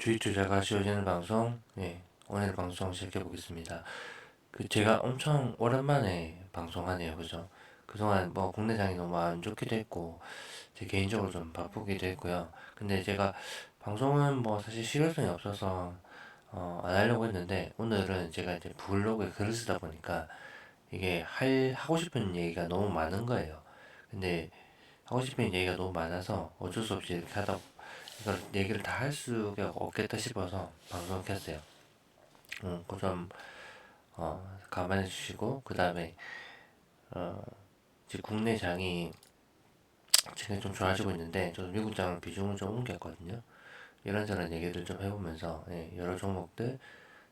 주식 투자가 쉬워지는 방송, 오늘 방송 시작해 보겠습니다. 제가 엄청 오랜만에 방송하네요, 그죠? 그동안 뭐 국내장이 너무 안 좋기도 했고, 제 개인적으로 좀 바쁘기도 했고요. 근데 제가 방송은 뭐 사실 실효성이 없어서 안 하려고 했는데, 오늘은 제가 이제 블로그에 글을 쓰다 보니까 이게 하고 싶은 얘기가 너무 많은 거예요. 근데 하고 싶은 얘기가 너무 많아서 어쩔 수 없이 이렇게 하다 이걸 얘기를 다 할 수가 없겠다 싶어서 방송을 켰어요. 그좀 감안해 주시고 그 다음에 지금 국내 장이 최근에 좀 좋아지고 있는데 저도 미국 장을 비중을 좀 옮겼거든요. 이런저런 얘기들 좀 해보면서 여러 종목들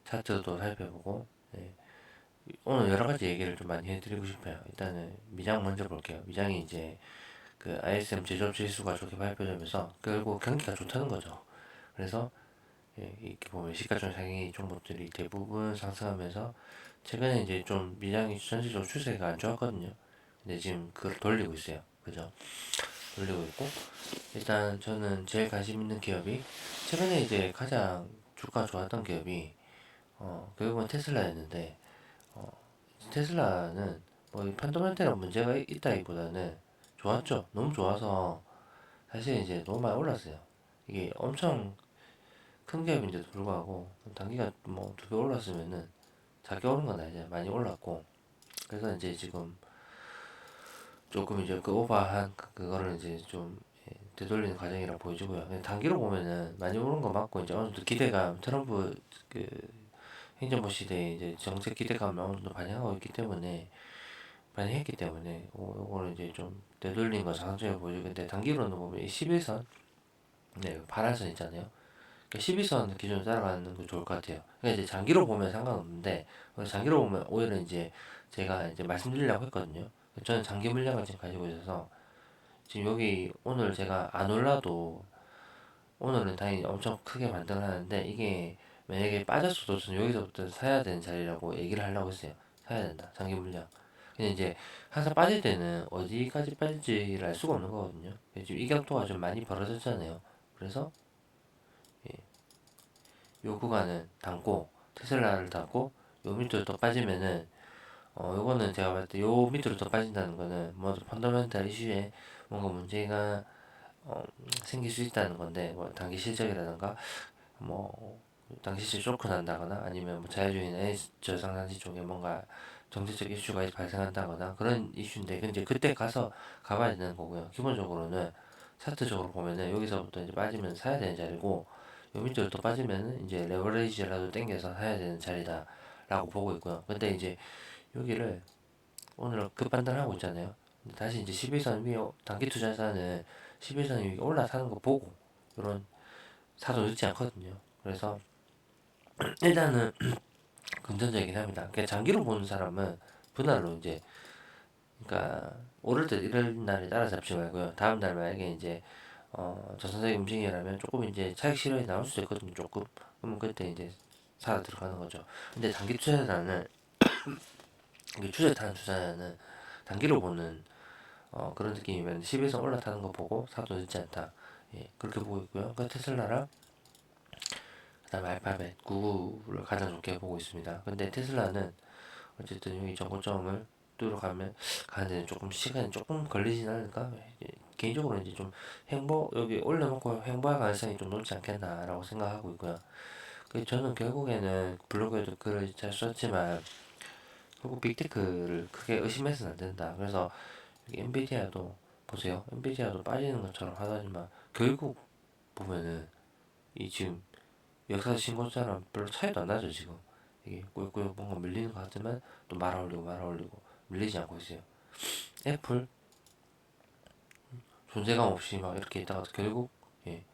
차트도 살펴보고 오늘 여러 가지 얘기를 좀 많이 해드리고 싶어요. 일단은 미장 먼저 볼게요. 미장이 이제 그 ISM 제조업 지수가 좋게 발표되면서 결국 경기가 좋다는 거죠. 그래서 이렇게 보면 시가총 상위 종목들이 대부분 상승하면서 최근에 이제 좀 미장이 전체적으로 추세가 안 좋았거든요. 근데 지금 그걸 돌리고 있어요. 그죠? 돌리고 있고 일단 저는 제일 관심 있는 기업이 최근에 이제 가장 주가 좋았던 기업이 결국은 테슬라였는데 테슬라는 뭐 펀더멘탈한 문제가 있다기보다는 좋았죠. 너무 좋아서 사실 이제 너무 많이 올랐어요. 이게 엄청 큰 기업인데도 불구하고 단기가 뭐 두 배 올랐으면은 작게 오른 건 아니잖아요. 많이 올랐고 그래서 이제 지금 조금 이제 그 오버한 그거를 이제 좀 되돌리는 과정이라 보여지고요. 근데 단기로 보면은 많이 오른 거 맞고 이제 어느 정도 기대감 트럼프 그 행정부 시대에 이제 정책 기대감을 어느 정도 반영하고 있기 때문에 반영했기 때문에 요거는 이제 좀 되돌린 거 장점이 보여지는데 단기로는 보면 이 11선 파란 선 있잖아요. 12선 기준을 따라가는 게 좋을 것 같아요. 그러니까 이제 장기로 보면 상관없는데 장기로 보면 오히려 이제 제가 이제 말씀드리려고 했거든요. 저는 장기 물량을 지금 가지고 있어서 지금 여기 오늘 제가 안 올라도 오늘은 다행히 엄청 크게 반등을 하는데 이게 만약에 빠졌어도 저는 여기서부터 사야 되는 자리라고 얘기를 하려고 했어요. 사야 된다. 장기 물량. 근데 이제 항상 빠질 때는 어디까지 빠질지를 알 수가 없는 거거든요. 지금 이 격도가 좀 많이 벌어졌잖아요. 그래서 요 구간은 담고 테슬라를 담고 요 밑으로 더 빠지면은 요거는 제가 봤을 때 요 밑으로 더 빠진다는 거는 뭐 펀더멘탈 이슈에 뭔가 문제가 생길 수 있다는 건데 뭐 단기 실적이라든가 뭐 단기 실적 쇼크 난다거나 아니면 뭐 자율주행 AI 저상단지 쪽에 뭔가 정책적 이슈가 발생한다거나 그런 이슈인데 근데 그때 가서 가봐야 되는 거고요. 기본적으로는 차트적으로 보면은 여기서부터 이제 빠지면 사야 되는 자리고 요 밑으로 또 빠지면은 이제 레버리지라도 땡겨서 사야 되는 자리다라고 보고 있고요. 근데 이제 여기를 오늘 급반등하고 있잖아요. 근데 다시 이제 11선 위에 단기 투자자는 11선 위에 올라타는 거 보고 이런 사도 늦지 않거든요. 그래서 일단은 긍정적이긴 합니다. 그러니까 장기로 보는 사람은 분할로 이제 그러니까 오를 때 이럴 날에 따라잡지 말고요. 다음 날 만약에 이제 저선적인 움직임이라면 조금 이제 차익 실현이 나올 수도 있거든요. 조금 그러면 그때 이제 사러 들어가는 거죠. 근데 단기 투자자는 이게 추세 타는 투자자는 단기로 보는 그런 느낌이면 11선 올라타는 거 보고 사도 늦지 않다. 그렇게 보고 있고요. 그 테슬라랑 그다음에 알파벳, 구글을 가장 좋게 보고 있습니다. 근데 테슬라는 어쨌든 여기 정고점을 뚫어 가는데 조금 시간이 조금 걸리진 않을까? 개인적으로 이제 좀 여기 올려놓고 횡보할 가능성이 좀 높지 않겠나라고 생각하고 있고요. 저는 결국에는 블로그에도 글을 잘 썼지만 결국 빅테크를 크게 의심해서는 안 된다. 그래서 여기 엔비디아도 보세요. 엔비디아도 빠지는 것처럼 하더니만 결국 보면은 이 지금 역사 신고자랑 별로 차이도 안 나죠 지금. 이게 꾸역꾸역 뭔가 밀리는 것 같지만 또 말아올리고 밀리지 않고 있어요. 애플 존재감 없이 막 이렇게 있다가 결국 예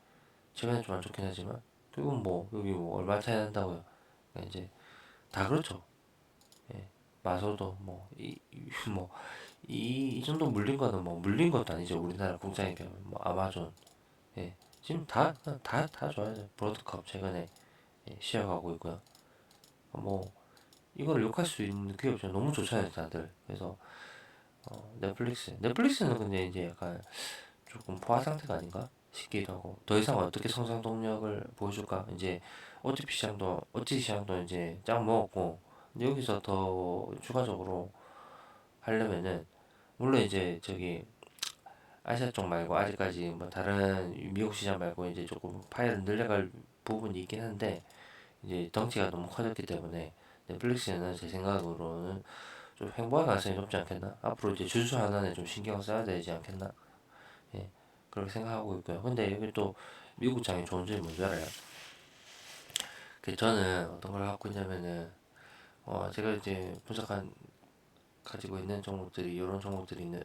최근에 좀 안 좋긴 하지만 결국 뭐 여기 뭐 얼마 차이 난다고요. 그러니까 이제 다 그렇죠. 예 마소도 이 정도 물린 거는 뭐 물린 것도 아니죠. 우리나라 공장에 비하면 뭐 아마존 지금 다 좋아요. 브로드컵 최근에 쉬어가고 있고요. 뭐 이거를 욕할 수 있는 게 없죠. 너무 좋잖아요, 다들. 그래서 넷플릭스는 근데 이제 약간 조금 포화 상태가 아닌가? 싶기도 하고 더 이상 어떻게 성장 동력을 보여줄까? 이제 OT 시장도 이제 짱 먹었고 근데 여기서 더 추가적으로 하려면은 물론 이제 저기 아시아 쪽 말고 아직까지 뭐 다른 미국 시장 말고 이제 조금 파일을 늘려갈 부분이 있긴 한데 이제 덩치가 너무 커졌기 때문에 넷플릭스는 제 생각으로는 좀 횡보할 가능성이 높지 않겠나? 앞으로 이제 주주 하나에 좀 신경을 써야 되지 않겠나? 예, 그렇게 생각하고 있고요. 근데 여기 또 미국 장이 좋은 점이 뭔지 알아요? 그 저는 어떤 걸 갖고 있냐면은 제가 이제 분석한 가지고 있는 종목들이 이런 종목들이 있는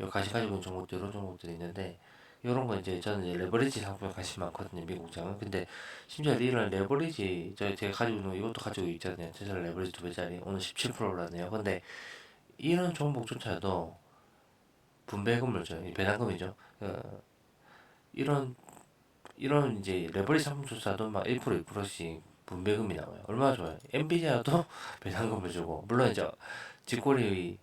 요 가지고 있는 종목들 이런 종목들이 있는데 이런 거 이제 저는 이제 레버리지 상품에 관심 많거든요 미국 장은. 근데 심지어 이런 레버리지 제가 가지고 있는 이것도 가지고 있잖아요. 테슬라 레버리지 2배짜리 오늘 17%라네요. 근데 이런 종목조차도 분배금을 줘요. 배당금이죠. 이런 이런 이제 레버리지 상품조차도 막 1% 2%씩 분배금이 나와요. 얼마나 좋아요. 엔비디아도 배당금을 주고 물론 이제 뒷골이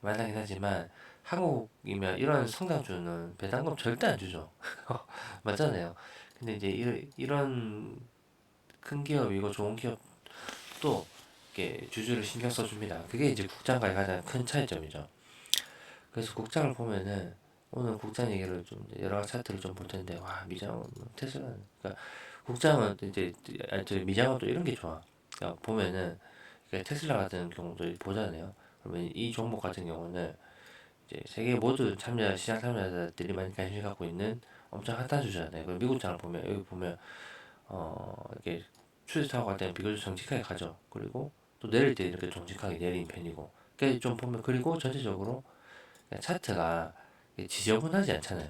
만나긴 하지만 한국이면 이런 성장주는 배당금 절대 안 주죠. 맞잖아요. 근데 이제 이런 큰 기업이고 좋은 기업도 이렇게 주주를 신경 써줍니다. 그게 이제 국장과의 가장 큰 차이점이죠. 그래서 국장을 보면은 오늘 국장 얘기를 좀 여러 가지 차트를 좀 볼 텐데 와 미장은 테슬라 그러니까 국장은 이제 저 미장은 또 이런 게 좋아. 그러니까 보면은 그러니까 테슬라 같은 경우도 보잖아요. 그러면 이 종목 같은 경우는 이제 세계 모든 시장 참여자들이 많이 관심 갖고 있는 엄청 핫한 주제잖아요. 그 미국장을 보면 여기 보면 이렇게 추세 타고 갈 때는 비교적 정직하게 가죠. 그리고 또 내릴 때 이렇게 정직하게 내리는 편이고. 그러니까 좀 보면 그리고 전체적으로 차트가 지저분하지 않잖아요.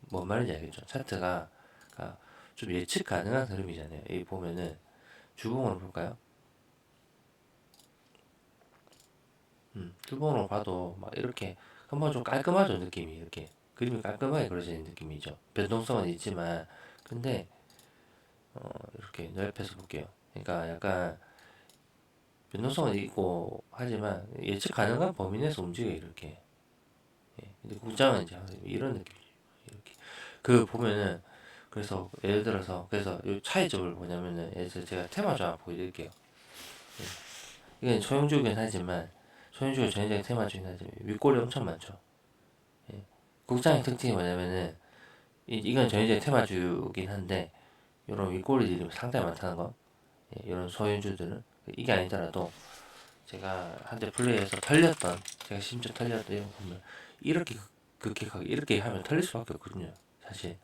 뭔 말인지 알겠죠? 차트가 그러니까 좀 예측 가능한 흐름이잖아요. 여기 보면은 주봉으로 볼까요? 주봉으로 봐도 막 이렇게 한번 좀 깔끔하죠 느낌이 이렇게 그림이 깔끔하게 그려지는 느낌이죠. 변동성은 있지만 근데 이렇게 넓혀서 볼게요. 그러니까 약간 변동성은 있고 하지만 예측 가능한 범위 내에서 움직여 이렇게. 근데 국장은 이제 이런 느낌 이렇게 그 보면은 그래서 예를 들어서 그래서 이 차이점을 뭐냐면은 예를 들어 제가 테마주 하나 보여드릴게요. 이건 소형주긴 하지만 소형주가 전형적인 테마주긴 하지만 윗골이 엄청 많죠. 국장의 특징이 뭐냐면은 이건 전형적인 테마주긴 한데 이런 윗골이들이 상당히 많다는 거. 이런 소형주들은 이게 아니더라도 제가 한때 플레이해서 털렸던 제가 심지어 털렸던 이런 거 보면 이렇게 극격하게 이렇게 하면 털릴 수밖에 없거든요. 사실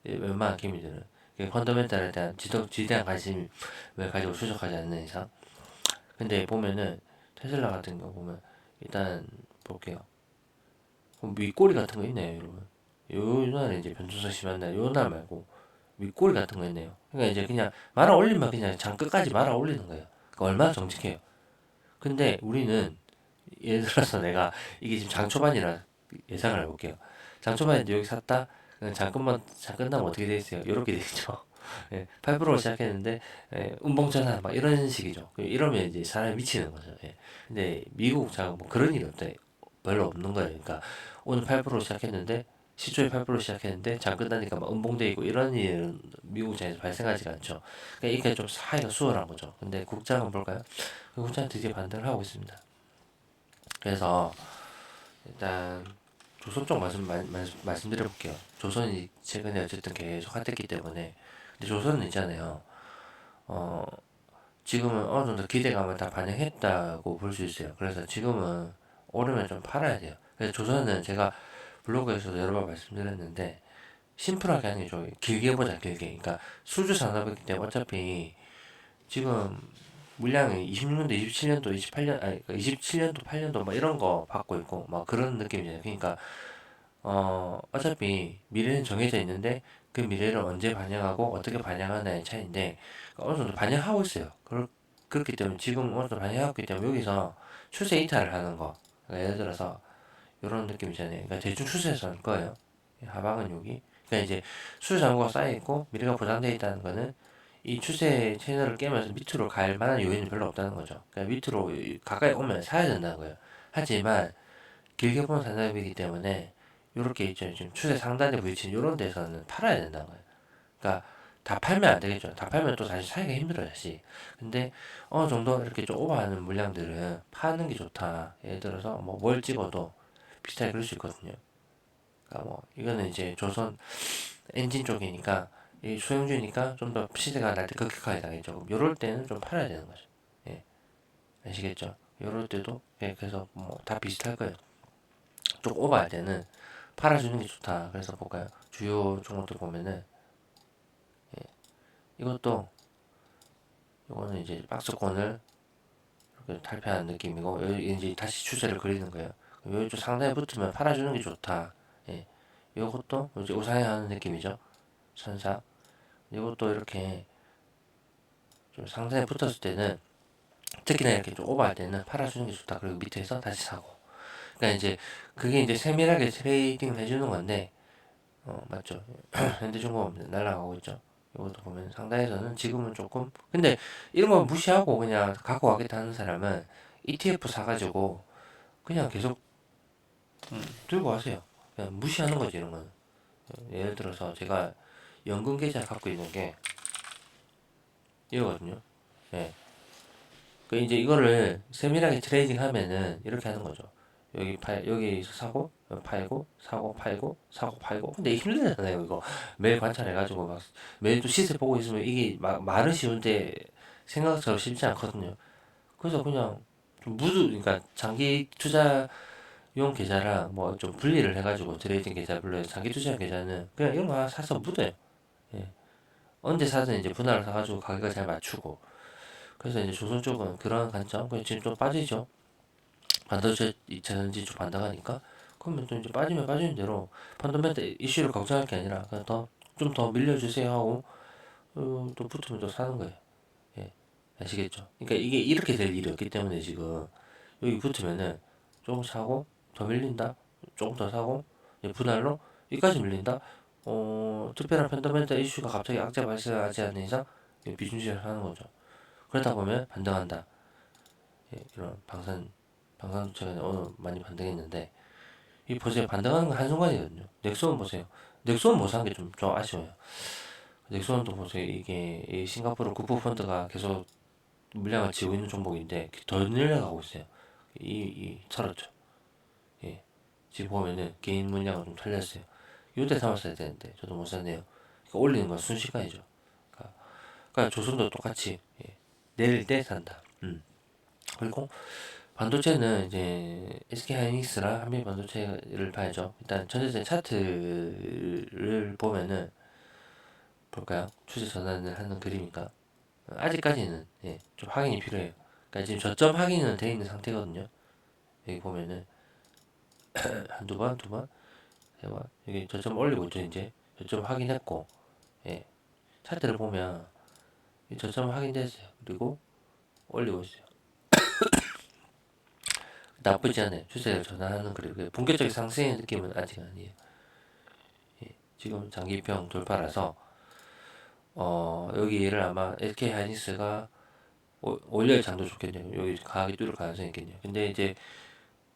웬만한 개미들은 펀더멘탈에 대한 지대한 관심을 가지고 추적하지 않는 이상. 근데 보면은 테슬라 같은 거 보면 일단 볼게요. 윗꼬리 같은 거 있네요, 여러분. 요 날에 이제 변동성 심한 날, 요 날 말고 윗꼬리 같은 거 있네요. 그러니까 이제 그냥 말아 올리면 그냥 장 끝까지 말아 올리는 거예요. 그러니까 얼마나 정직해요. 근데 우리는 예를 들어서 내가 이게 지금 장 초반이라 예상을 해볼게요. 장 초반인데 여기 샀다? 장 끝나면 어떻게 돼 있어요? 이렇게 돼 있죠. 예, 8%로 시작했는데 운봉 전환 막 이런 식이죠. 이러면 이제 사람이 미치는 거죠. 예. 근데 미국 장 뭐 그런 일이 없다. 별로 없는 거예요. 그러니까 오늘 8%로 시작했는데 시초에 8%로 시작했는데 장 끝나니까 막 음봉돼 있고 이런 일은 미국 장에서 발생하지가 않죠. 그러니까 이게 좀 사이가 수월한 거죠. 근데 국장은 볼까요? 국장은 드디어 반등을 하고 있습니다. 그래서 일단 조선 쪽 말씀드려 볼게요. 조선이 최근에 어쨌든 계속 핫했기 때문에 근데 조선은 있잖아요. 어 지금은 어느 정도 기대감을 다 반영했다고 볼 수 있어요. 그래서 지금은 오르면 좀 팔아야 돼요. 그래서 조선은 제가 블로그에서도 여러 번 말씀드렸는데 심플하게 하는 게 좋아요. 길게 보자 길게. 그러니까 수주 산업이기 때문에 어차피 지금 물량이 26년도, 27년도, 28년, 아니, 27년도, 8년도 막 이런 거 받고 있고, 막 그런 느낌이잖아요. 그러니까, 어차피 미래는 정해져 있는데, 그 미래를 언제 반영하고 어떻게 반영하느냐의 차이인데, 어느 정도 반영하고 있어요. 그렇기 때문에 지금 어느 정도 반영하고 있기 때문에 여기서 추세 이탈을 하는 거. 그러니까 예를 들어서, 이런 느낌이잖아요. 그러니까 대충 추세에서 할 거예요. 하방은 여기. 그러니까 이제 수요 잔고가 쌓여있고, 미래가 보장되어 있다는 거는 이 추세 채널을 깨면서 밑으로 갈 만한 요인은 별로 없다는 거죠. 그러니까 밑으로 가까이 오면 사야 된다는 거예요. 하지만 길게 보는 산업이기 때문에 요렇게 있죠. 지금 추세 상단에 부딪힌 요런 데서는 팔아야 된다는 거예요. 그러니까 다 팔면 안 되겠죠. 다 팔면 또 다시 사기가 힘들어요, 다시. 근데 어느 정도 이렇게 좀 오버하는 물량들은 파는 게 좋다. 예를 들어서 뭐 뭘 찍어도 비슷하게 그럴 수 있거든요. 그러니까 뭐 이거는 이제 조선 엔진 쪽이니까 이 소형주니까 좀 더 시세가 날 때 급격하게 당했죠. 요럴 때는 좀 팔아야 되는 거죠. 예, 아시겠죠? 요럴 때도 예, 그래서 뭐 다 비슷할 거예요. 좀 오버할 때는 팔아주는 게 좋다. 그래서 볼까요? 주요 종목들 보면은 이것도 이거는 이제 박스권을 이렇게 탈피하는 느낌이고 여기 이제 다시 추세를 그리는 거예요. 여기 좀 상단에 붙으면 팔아주는 게 좋다. 예, 이것도 이제 우상향하는 느낌이죠. 선사. 이것도 이렇게 좀 상단에 붙었을 때는 특히나 이렇게 좀 오버할 때는 팔아주는 게 좋다. 그리고 밑에서 다시 사고. 그러니까 이제 그게 이제 세밀하게 트레이딩을 해주는 건데, 맞죠? 현대중공업 날라가고 있죠. 이것도 보면 상단에서는 지금은 조금, 근데 이런 거 무시하고 그냥 갖고 가겠다 하는 사람은 ETF 사가지고 그냥 계속 들고 가세요. 그냥 무시하는 거지, 이런 거는. 예를 들어서 제가 연금 계좌 갖고 있는 게 이거거든요. 예. 그 이제 이거를 세밀하게 트레이딩 하면은 이렇게 하는 거죠. 여기서 사고, 팔고, 사고, 팔고, 사고, 팔고. 근데 힘들잖아요, 이거. 매일 관찰해가지고 막 매일 또 시세 보고 있으면 이게 말은 쉬운데 생각처럼 쉽지 않거든요. 그래서 그냥 좀 그러니까 장기 투자용 계좌랑 뭐 좀 분리를 해가지고 트레이딩 계좌 분리해서 장기 투자 계좌는 그냥 이런 거 하나 사서 묻어요. 예. 언제 사든 이제 분할을 사가지고 가격을 잘 맞추고. 그래서 이제 조선 쪽은 그런 관점, 그 지금 좀 빠지죠. 반도체 2차전지 좀 반등하니까. 그러면 또 이제 빠지면 빠지는 대로 펀더멘탈 이슈를 걱정할 게 아니라 그냥 좀 더 밀려주세요 하고 또 붙으면 또 사는 거예요. 예. 아시겠죠? 그러니까 이게 이렇게 될 일이 없기 때문에 지금 여기 붙으면은 조금 사고 더 밀린다. 조금 더 사고 분할로 여기까지 밀린다. 특별한 펀더멘탈 이슈가 갑자기 악재 발생하지 않는 이상 비중시를 하는 거죠. 그러다 보면 반등한다. 예, 이런 방산주체가 오늘 많이 반등했는데 이 보세요. 반등하는 건 한순간이거든요. 넥сон 보세요. 넥son 못 산 게 좀 아쉬워요. 넥son도 보세요. 이게 이 싱가포르 국부펀드가 계속 물량을 지고 있는 종목인데 더 늘려가고 있어요. 이 털었죠. 예. 지금 보면은 개인 물량을 좀 털렸어요. 이때 삼았어야 되는데 저도 못 샀네요. 그러니까 올리는 건 순식간이죠. 그러니까 조선도 똑같이 예. 내릴 때 산다. 그리고 반도체는 이제 SK하이닉스랑 한미반도체를 봐야죠. 일단 전체적인 차트를 보면은 볼까요? 추세 전환을 하는 그림이니까 아직까지는 예, 좀 확인이 필요해요. 그러니까 지금 저점 확인은 돼 있는 상태거든요. 여기 보면은 한두 번, 두 번, 세 번, 여기 저점 올리고 있죠 이제 저점 확인했고, 예, 차트를 보면 이 저점 확인됐어요. 그리고 올리고 있어요. 나쁘지 않아요. 추세를 전환하는 그리고 본격적인 상승의 느낌은 아직 아니에요. 지금 장기평 돌파라서 여기를 아마 SK 하이닉스가 월요일 장도 좋겠네요. 여기 강하게 뚫을 가능성이 있겠네요. 근데 이제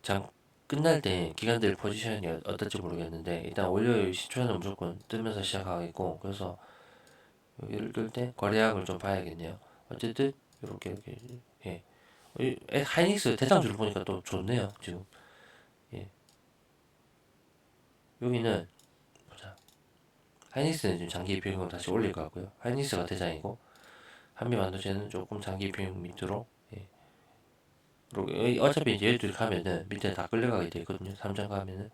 장 끝날 때 기관들 포지션이 어떨지 모르겠는데 일단 월요일 시초는 무조건 뜨면서 시작하겠고 그래서 여기를 뜰 때 거래량을 좀 봐야겠네요. 어쨌든 이렇게 예. 하이닉스 대장주를 보니까 또 좋네요. 지금 예. 여기는 보자. 하이닉스는 지금 장기 비용을 다시 올릴 것 같고요. 하이닉스가 대장이고 한미반도체는 조금 장기 비용 밑으로 예. 그리고 어차피 이제 얘들이 가면은 밑에 다 끌려가게 돼 있거든요. 삼전 가면은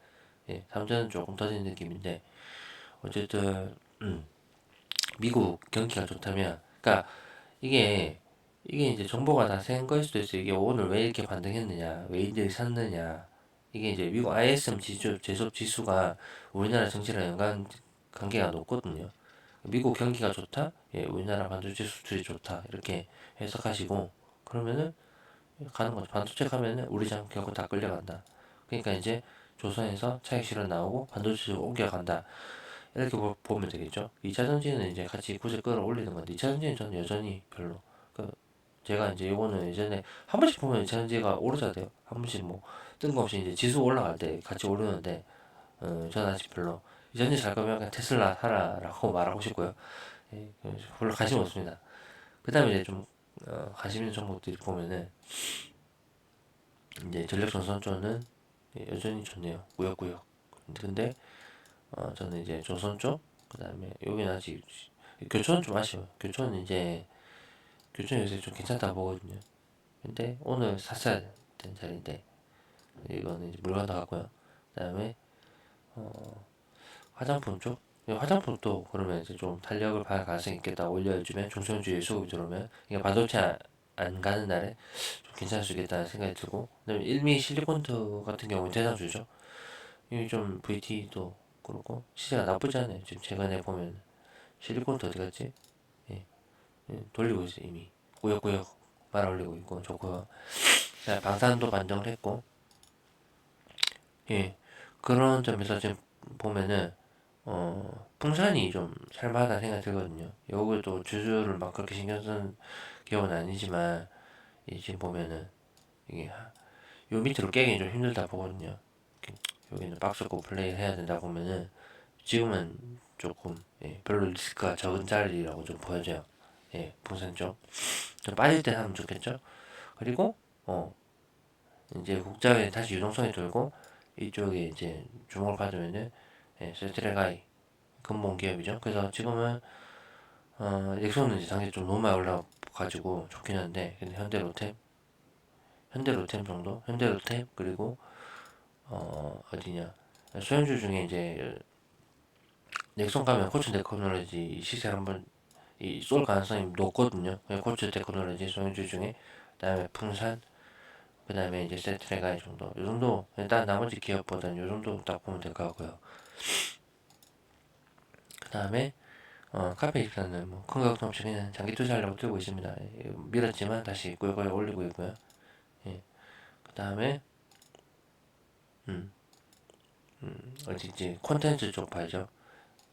예, 삼전은 조금 더진 느낌인데 어쨌든 미국 경기가 좋다면 그러니까 이게 이게 이제 정보가 다 센 거일 수도 있어요. 이게 오늘 왜 이렇게 반등했느냐, 왜 이들이 샀느냐. 이게 이제 미국 ISM 지수, 제조업 지수가 우리나라 정치랑 연관 관계가 높거든요. 미국 경기가 좋다, 예, 우리나라 반도체 수출이 좋다 이렇게 해석하시고 그러면은 가는 거죠. 반도체 가면은 우리 장 결국 다 끌려간다. 그러니까 이제 조선에서 차익 실현 나오고 반도체로 옮겨간다. 이렇게 보면 되겠죠. 2차 전지는 이제 같이 구세 끌어올리는 건데 2차 전지는 저는 여전히 별로. 그 제가 이제 이거는 예전에 한 번씩 보면 2차 전지가 오르잖아요. 한 번씩 뭐 뜬금없이 이제 지수 올라갈 때 같이 오르는데 저는 아직 별로 유전자 살 거면 그냥 테슬라 사라라고 말하고 싶고요. 예, 별로 관심 없습니다. 그 다음에 이제 좀 관심 있는 종목들이 보면은 이제 전력 전선 쪽은 여전히 좋네요. 꾸역꾸역. 근데 저는 이제 조선 쪽, 그 다음에 여기는 아직 교촌은 좀 아쉬워요. 교촌은 이제 교촌 요새 좀 괜찮다 보거든요. 근데 오늘 샀어야 되는 자리인데 이거는 이제 물건 나갔고요. 그 다음에 화장품 쪽, 화장품도 그러면 이제 좀 탄력을 받을 가능성이 있겠다. 올려주면 중성주의 수급이 들어오면 이게 반도체 안 가는 날에 좀 괜찮을 수 있겠다는 생각이 들고, 그다음에 일미 실리콘트 같은 경우는 대상주죠. 이게 좀 VT도 그렇고 시세가 나쁘지 않아요. 지금 최근에 보면 실리콘트 어디 갔지? 예, 돌리고 있어요 이미. 꾸역꾸역 말아 올리고 있고 좋고요. 자, 방산도 반등을 했고, 예, 그런 점에서 지금 보면은 풍산이 좀 살만하다 생각이 들거든요. 여기도 주주를 막 그렇게 신경 쓰는 기업은 아니지만 지금 보면은 이게 요 밑으로 깨기 좀 힘들다 보거든요. 여기는 박스고 플레이 해야 된다 보면은 지금은 조금 별로 리스크가 적은 자리라고 좀 보여져요. 예, 풍산 쪽. 좀 빠질 때 하면 좋겠죠. 그리고 이제 국장에 다시 유동성이 돌고 이쪽에 이제 주목을 받으면은 셀트레가이 근본 기업이죠. 그래서 지금은 넥슨은 이제 당연히 좀 너무 많이 올라가지고 좋긴 한데, 근데 현대로템 정도, 현대로템 그리고 어디냐, 소형주 중에 이제 넥슨 가면 코츠 테크놀로지 시세 한번 쏠 가능성이 높거든요. 코츠 테크놀로지 소형주 중에, 그다음에 풍산, 그다음에 이제 세트레가이 정도, 이 정도. 일단 나머지 기업보다는 이 정도 딱 보면 될 것 같고요. 그다음에 카페24는 뭐 큰 걱정 없이 그냥 장기 투자하려고 들고 있습니다. 밀었지만 다시 꾸역꾸역 올리고 있고요. 예. 그 다음에 어디지 콘텐츠 쪽 봐야죠.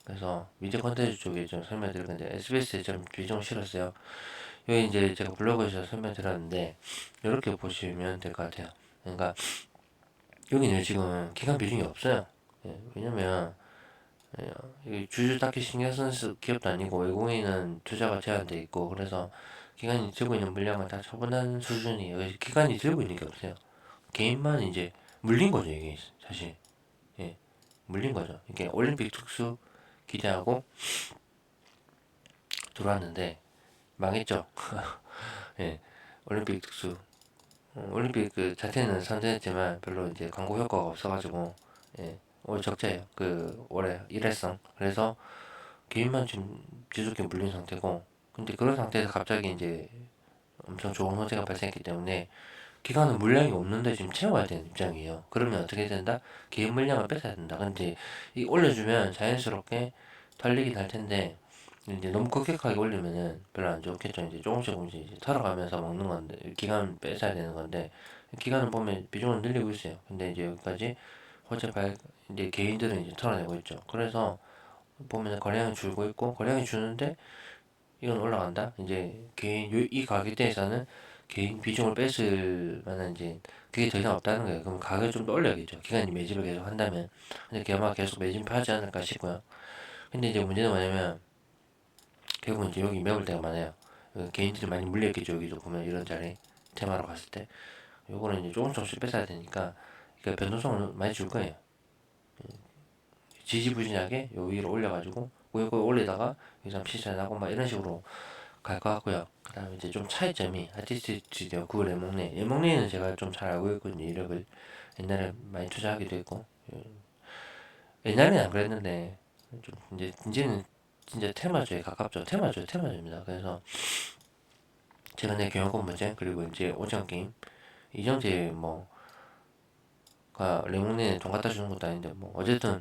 그래서 미디어 콘텐츠 쪽에 좀 설명드릴 건데 SBS에 좀 비중 실었어요. 여기 이제 제가 블로그에서 설명드렸는데 이렇게 보시면 될 것 같아요. 그러니까 여기는 지금 기간 비중이 없어요. 왜냐면 주주 딱히 신경 쓰는 기업도 아니고 외국인은 투자가 제한돼 있고, 그래서 기관이 들고 있는 물량을 다 처분한 수준이에요. 그래서 기관이 들고 있는 게 없어요. 개인만 이제 물린 거죠, 이게 사실. 예, 물린 거죠. 이게 올림픽 특수 기대하고 들어왔는데 망했죠. 예, 올림픽 특수. 올림픽 그 자체는 선전했지만 별로 이제 광고 효과가 없어가지고 올 적자예요. 그 올해 일회성. 그래서 개인만 지금 뒤늦게 물린 상태고, 근데 그런 상태에서 갑자기 이제 엄청 좋은 호재가 발생했기 때문에 기관은 물량이 없는데 지금 채워야 되는 입장이에요. 그러면 어떻게 된다? 개인 물량을 뺏어야 된다. 근데 이 올려주면 자연스럽게 달리긴 할 텐데 이제 너무 급격하게 올리면은 별로 안 좋겠죠. 이제 조금씩 이제 털어가면서 먹는 건데 기간 뺏어야 되는 건데, 기간은 보면 비중을 늘리고 있어요. 근데 이제 여기까지 호재 발 이제 개인들은 이제 털어내고 있죠. 그래서 보면 거래량이 줄고 있고, 거래량이 주는데 이건 올라간다. 이제 개인 이 가격대에서는 개인 비중을 뺏을 만한 이제 그게 더 이상 없다는 거예요. 그럼 가격을 좀 더 올려야겠죠. 기관이 매집을 계속 한다면. 근데 아마 계속 매집하지 않을까 싶고요. 근데 이제 문제는 뭐냐면 결국은 이제 여기 매물 때가 많아요. 개인들이 많이 물렸겠죠. 여기도 보면 이런 자리 테마로 갔을 때 요거는 이제 조금씩 뺏어야 되니까 그 변동성을 많이 줄 거예요. 지지부진하게 요 위로 올려가지고 꾸역꾸역 올리다가 여기서 피살 나고 막 이런 식으로 갈 것 같고요. 그 다음에 이제 좀 차이점이 아티스트디오 구 레몽네. 레몽네는 제가 좀 잘 알고 있거든요. 이력을 옛날에 많이 투자하기도 했고, 옛날에는 안 그랬는데 좀 이제는 진짜 테마주에 가깝죠. 테마주입니다. 그래서 최근에 경영권 문제, 그리고 이제 오징어 게임 이정재 뭐가 레몽네에 돈 갖다 주는 것도 아닌데 뭐 어쨌든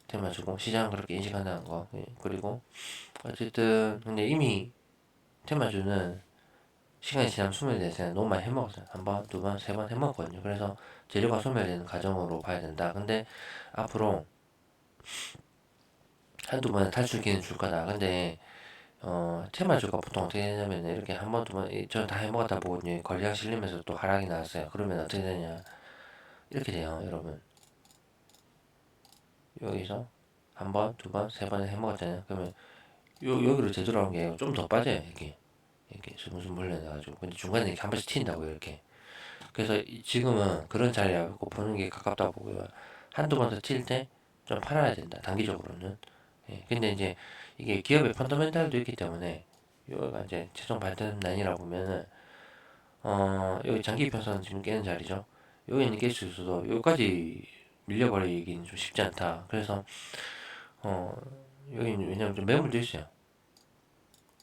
테마주고 시장 그렇게 인식한다는 거. 그리고 어쨌든 근데 이미 테마주는 시간이 지나면 소멸돼서 너무 많이 해먹었어요. 한 번, 두 번, 세 번 해먹었거든요. 그래서 재료가 소멸되는 과정으로 봐야 된다. 근데 앞으로 한두 번은 탈출기는 줄 거다. 근데 테마주가 보통 어떻게 되냐면 이렇게 한 번, 두 번, 저는 다 해먹었다 보거든요. 거래량 실리면서 또 하락이 나왔어요. 그러면 어떻게 되냐. 이렇게 돼요, 여러분. 여기서 한 번, 두 번, 세 번 해먹었잖아요. 그러면 여기로 제대로 하는 게 좀 더 빠져요. 이렇게 스무스 물려내가지고. 근데 중간에 이렇게 한 번씩 튄다고 이렇게. 그래서 지금은 그런 자리하고 보는 게 가깝다고 보고요. 한두 번 더 튈 때 좀 팔아야 된다. 단기적으로는. 예, 근데 이제 이게 기업의 펀더멘탈도 있기 때문에 여기가 이제 최종 발전 라인이라 보면은 여기 장기 이평선 지금 깨는 자리죠. 여기는 깰 수 있어도 여기까지 밀려버리기는 좀 쉽지 않다. 그래서 어 여기는 왜냐면 좀 매물도 있어요.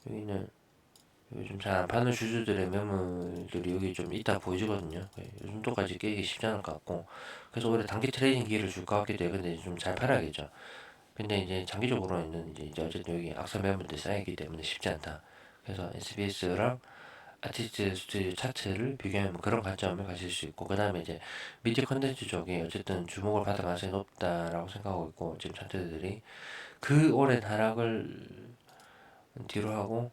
여기는 요즘 잘 안 파는 슈즈들의 매물들이 여기 좀 있다 보여주거든요. 요 정도까지 깨기 쉽지 않을 것 같고, 그래서 오히려 단기 트레이딩 기회를 줄 것 같기도 해요. 근데 좀 잘 팔아야겠죠. 근데 이제 장기적으로는 이제 어쨌든 여기 악성 매물들이 쌓이기 때문에 쉽지 않다. 그래서 SBS랑 아티스트 스튜디오 차트를 비교하면 그런 관점을 가질 수 있고, 그 다음에 이제 미디어 컨텐츠 쪽이 어쨌든 주목을 받을 가능성이 높다라고 생각하고 있고, 지금 차트들이 그 오랜 하락을 뒤로 하고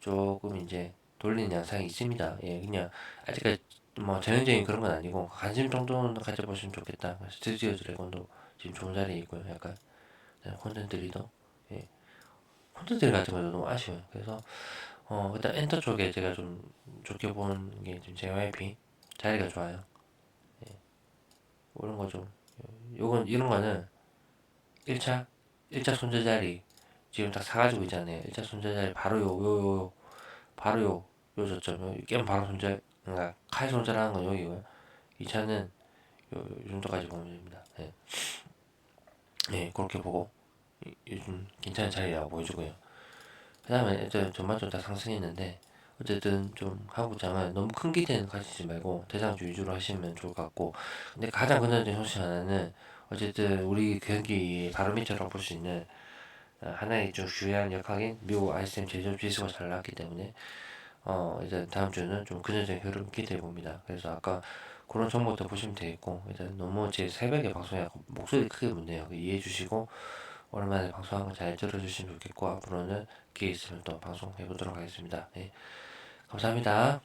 조금 이제 돌리는 양상이 있습니다. 예, 그냥 아직까지 뭐 전형적인 그런 건 아니고 관심 정도는 가져보시면 좋겠다. 스튜디오 드래곤도 지금 좋은 자리에 있고요. 약간 콘텐츠 리더, 예, 콘텐츠 리더 같은 것도 너무 아쉬워요. 그래서 일단 엔터 쪽에 제가 좀 좋게 보는 게 지금 JYP 자리가 좋아요. 이런 거 좀, 요건 이런 거는 1차 1차 손절 자리 지금 딱 사가지고 있잖아요. 1차 손절 자리 바로 바로 요 저점 깨면 바로 손절, 그러니까 칼 손절하는 건 여기고요. 2차는 요 정도까지 보면 됩니다. 예, 예, 그렇게 보고 요즘 괜찮은 자리라고 보여주고요. 그 다음에 이제 전반적으로 다 상승했는데 어쨌든 좀 한국장은 너무 큰 기대는 가지지 말고 대장주 위주로 하시면 좋을 것 같고, 근데 가장 근원적인 소식 하나는 어쨌든 우리 경기 바로 밑이라고 볼 수 있는 하나의 좀 중요한 역학인 미국 ISM 제조업 지수가 잘 나왔기 때문에 이제 다음 주는 좀 긍정적인 흐름 기대해 봅니다. 그래서 아까 그런 정보도 보시면 되겠고, 일단 너무 제 새벽에 방송해 목소리 크게 묻네요. 이해해 주시고 오랜만에 방송한 거 잘 들어주시면 좋겠고, 앞으로는 기회 있으면 또 방송해 보도록 하겠습니다. 네, 감사합니다.